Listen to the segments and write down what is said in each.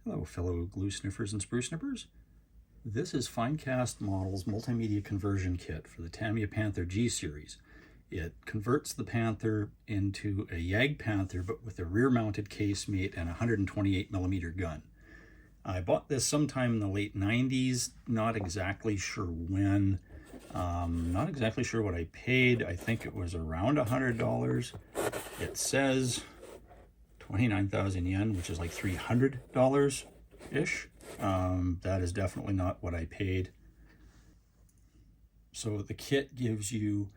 Hello, fellow glue sniffers and sprue snippers. This is Cast Models Multimedia Conversion Kit for the Tamiya Panther G series. It converts the Panther into a Yag Panther, but with a rear-mounted casemate and a 128mm gun. I bought this sometime in the late 90s, not exactly sure when, not exactly sure what I paid. I think it was around $100. It says 29,000 yen, which is like $300-ish. That is definitely not what I paid. So the kit gives you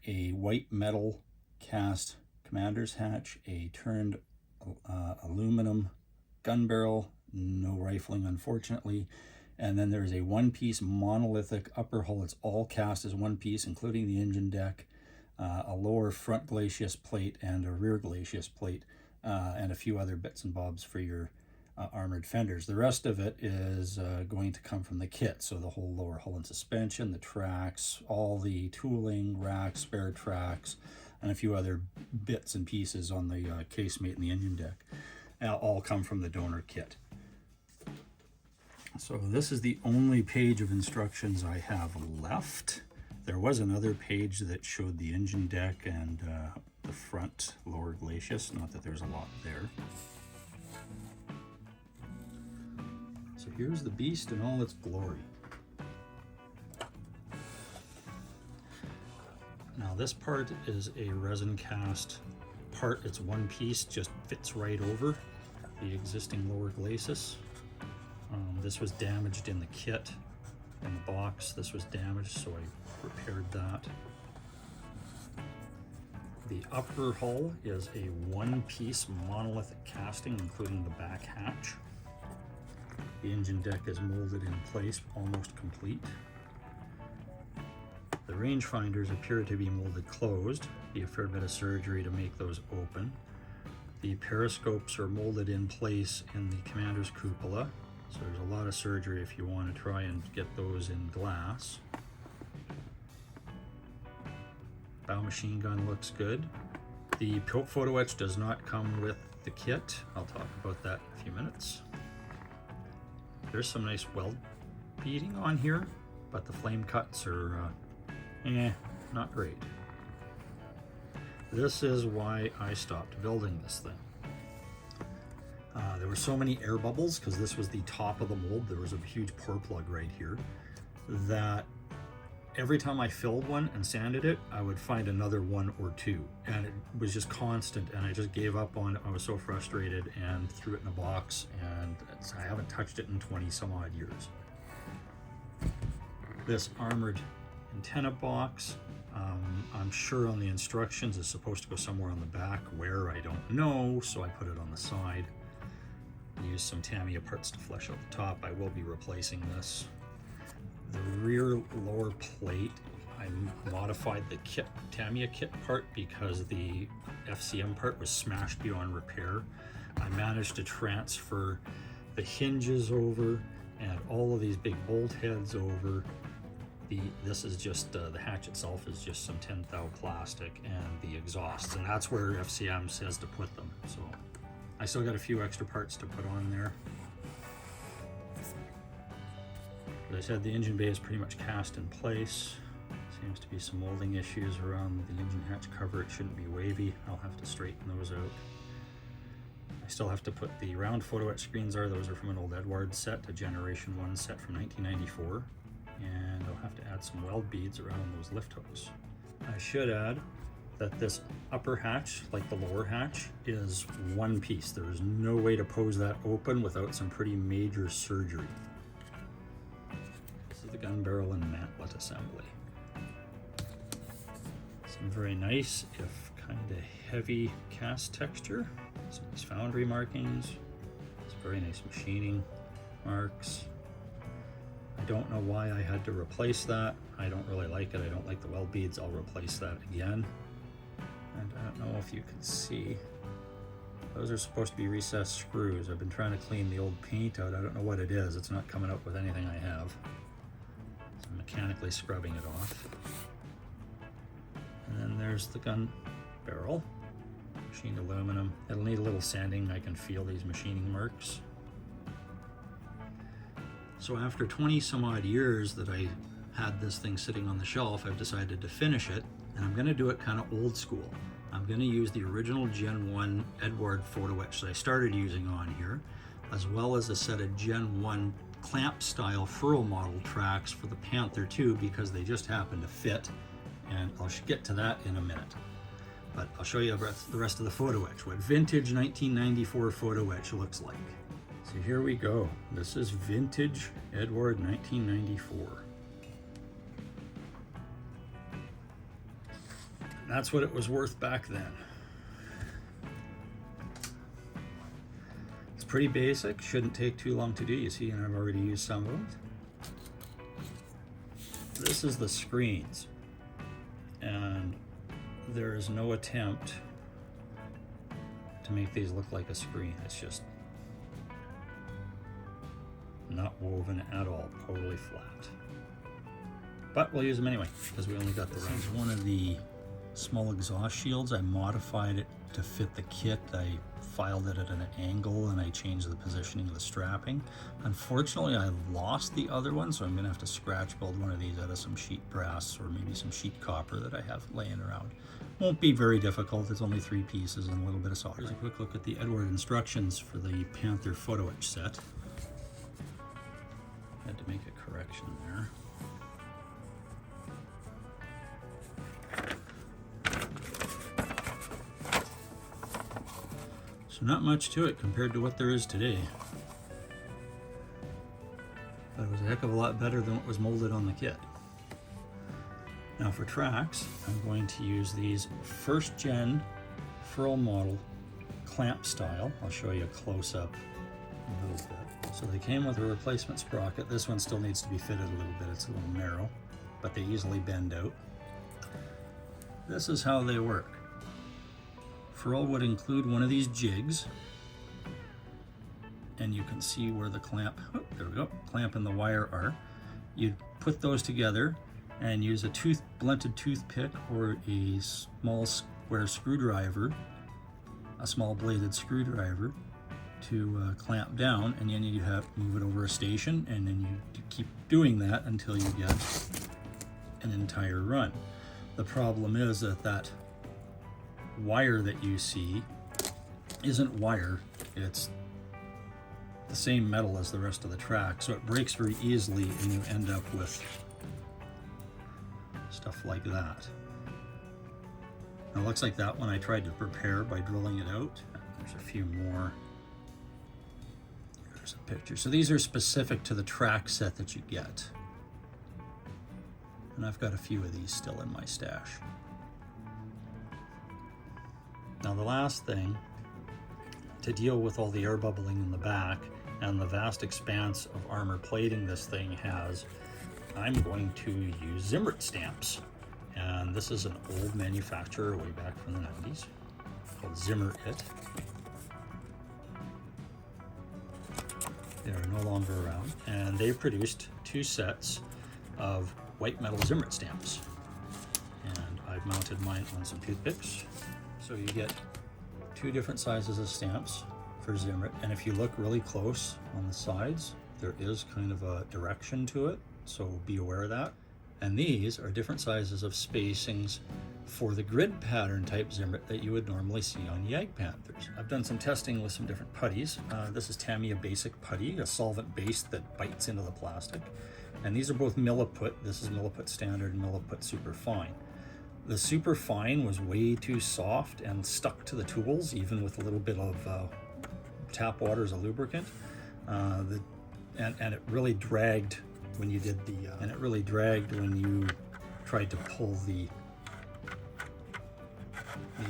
a white metal cast commander's hatch, a turned aluminum gun barrel, no rifling unfortunately, and then there's a one-piece monolithic upper hull. It's all cast as one piece, including the engine deck, a lower front glacis plate and a rear glacis plate, and a few other bits and bobs for your armored fenders. The rest of it is going to come from the kit, so the whole lower hull and suspension, the tracks, all the tooling, racks, spare tracks, and a few other bits and pieces on the casemate and the engine deck all come from the donor kit. So this is the only page of instructions I have left. There was another page that showed the engine deck and the front lower glacis, not that there's a lot there. So here's the beast in all its glory. Now this part is a resin cast part. It's one piece, just fits right over the existing lower glacis. This was damaged in the kit, in the box. This was damaged, so I repaired that. The upper hull is a one-piece monolithic casting, including the back hatch. The engine deck is molded in place, almost complete. The rangefinders appear to be molded closed. Be a fair bit of surgery to make those open. The periscopes are molded in place in the commander's cupola, so there's a lot of surgery if you want to try and get those in glass. Bow machine gun looks good. The photo etch does not come with the kit. I'll talk about that in a few minutes. There's some nice weld beading on here, but the flame cuts are not great. This is why I stopped building this thing. There were so many air bubbles, because this was the top of the mold, there was a huge pour plug right here, that every time I filled one and sanded it, I would find another one or two, and it was just constant, and I just gave up on it. I was so frustrated and threw it in a box, and I haven't touched it in 20 some odd years. This armored antenna box, I'm sure on the instructions is supposed to go somewhere on the back. Where, I don't know, so I put it on the side. Use some Tamiya parts to flesh out the top. I will be replacing this. The rear lower plate, I modified the kit, Tamiya kit part, because the FCM part was smashed beyond repair. I managed to transfer the hinges over and all of these big bolt heads over. This is just, the hatch itself is just some 10 thou plastic, and the exhausts, and that's where FCM says to put them. So I still got a few extra parts to put on there. As I said, the engine bay is pretty much cast in place. Seems to be some molding issues around the engine hatch cover. It shouldn't be wavy. I'll have to straighten those out. I still have to put the round photo etch screens those are from an old Eduard set, a Generation 1 set from 1994. And I'll have to add some weld beads around those lift hooks. I should add that this upper hatch, like the lower hatch, is one piece. There is no way to pose that open without some pretty major surgery. This is the gun barrel and mantlet assembly. Some very nice, if kind of heavy cast texture. Some nice foundry markings. Some very nice machining marks. I don't know why I had to replace that. I don't really like it. I don't like the weld beads. I'll replace that again. And I don't know if you can see. Those are supposed to be recessed screws. I've been trying to clean the old paint out. I don't know what it is. It's not coming up with anything I have. So I'm mechanically scrubbing it off. And then there's the gun barrel. Machined aluminum. It'll need a little sanding. I can feel these machining marks. So after 20 some odd years that I had this thing sitting on the shelf, I've decided to finish it, and I'm going to do it kind of old school. I'm going to use the original Gen 1 Eduard photo etch that I started using on here, as well as a set of Gen 1 clamp style Fruil model tracks for the Panther 2 because they just happen to fit, and I'll get to that in a minute. But I'll show you the rest of the photo etch, what vintage 1994 photo etch looks like. So here we go. This is vintage Eduard 1994. That's what it was worth back then. It's pretty basic, shouldn't take too long to do. You see, and I've already used some of it. This is the screens, and there is no attempt to make these look like a screen. It's just not woven at all, totally flat. But we'll use them anyway, because we only got the round. This is one of the small exhaust shields. I modified it to fit the kit. I filed it at an angle and I changed the positioning of the strapping. Unfortunately, I lost the other one, so I'm gonna have to scratch build one of these out of some sheet brass or maybe some sheet copper that I have laying around. Won't be very difficult. It's only 3 pieces and a little bit of solder. Here's a quick look at the Eduard instructions for the Panther photo etch set. Had to make a correction there. So not much to it compared to what there is today. But it was a heck of a lot better than what was molded on the kit. Now for tracks, I'm going to use these first gen Fruil model clamp style. I'll show you a close-up a little bit. So they came with a replacement sprocket. This one still needs to be fitted a little bit. It's a little narrow, but they easily bend out. This is how they work. Fruil would include one of these jigs, and you can see where the clamp, oh, there we go, clamp and the wire are. You'd put those together and use a blunted toothpick or a small square screwdriver, a small bladed screwdriver, to clamp down, and then you have move it over a station, and then you keep doing that until you get an entire run. The problem is that wire that you see isn't wire, it's the same metal as the rest of the track, so it breaks very easily and you end up with stuff like that. Now it looks like that one I tried to prepare by drilling it out. There's a few more. There's a picture. So these are specific to the track set that you get. And I've got a few of these still in my stash. Now the last thing, to deal with all the air bubbling in the back and the vast expanse of armor plating this thing has, I'm going to use zimmerit stamps. And this is an old manufacturer way back from the 90s called Zimmerit. They are no longer around, and they produced 2 sets of white metal zimmerit stamps. And I've mounted mine on some toothpicks. So you get 2 different sizes of stamps for zimmerit, and if you look really close on the sides, there is kind of a direction to it, so be aware of that. And these are different sizes of spacings for the grid pattern type zimmerit that you would normally see on Yag Panthers. I've done some testing with some different putties. This is Tamiya Basic Putty, a solvent base that bites into the plastic. And these are both milliput. This is milliput standard and milliput super fine. The super fine was way too soft and stuck to the tools, even with a little bit of tap water as a lubricant. And it really dragged when you did and it really dragged when you tried to pull the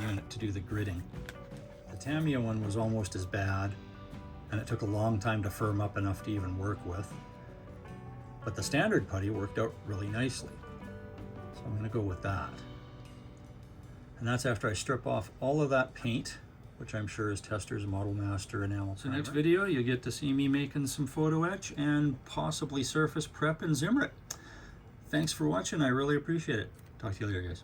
unit to do the gridding. The Tamiya one was almost as bad, and it took a long time to firm up enough to even work with. But the standard putty worked out really nicely. So I'm gonna go with that. And that's after I strip off all of that paint, which I'm sure is Tester's Model Master enamel. So next video, you get to see me making some photo etch and possibly surface prep in Zimmerit. Thanks for watching, I really appreciate it. Talk to you later, guys.